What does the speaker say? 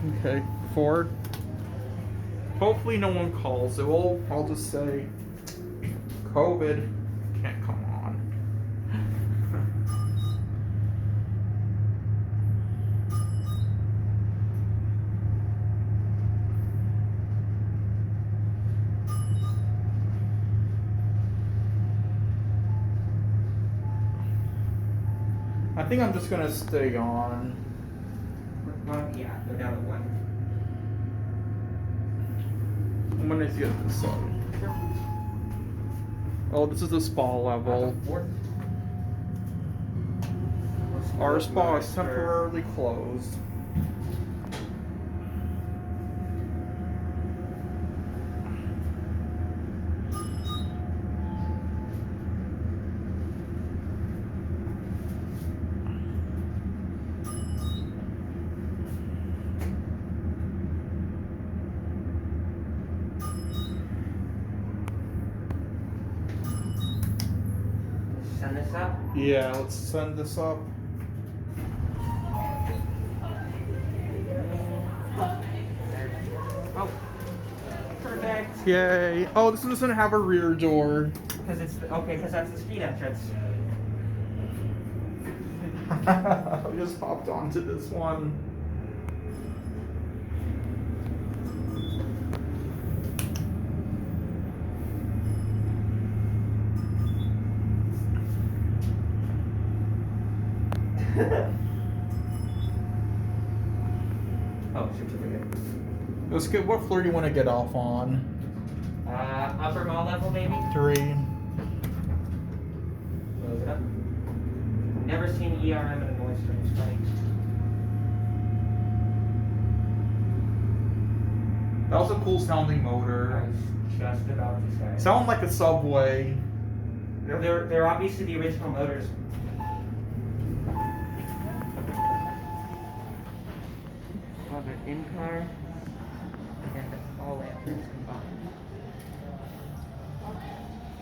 Okay, Ford. Hopefully no one calls. I'll just say COVID can't come on. I think I'm just gonna stay on. Yeah, go down to 1. I'm gonna get this on. Oh, this is the spa level. Our spa is temporarily closed. Send this up? Yeah, let's send this up. Oh, perfect. Yay. Oh, this doesn't have a rear door. Because it's because that's the street entrance. I just popped onto this one. Oh, certificate. Let's get, what floor do you want to get off on? Upper mall level, maybe? 3. Close it up. Never seen ERM in a Nordstrom. It's funny. That was a cool sounding I motor. was just about to say. Sound like a Subway. They're obviously the original motors. Love it. In car and all lanterns combined.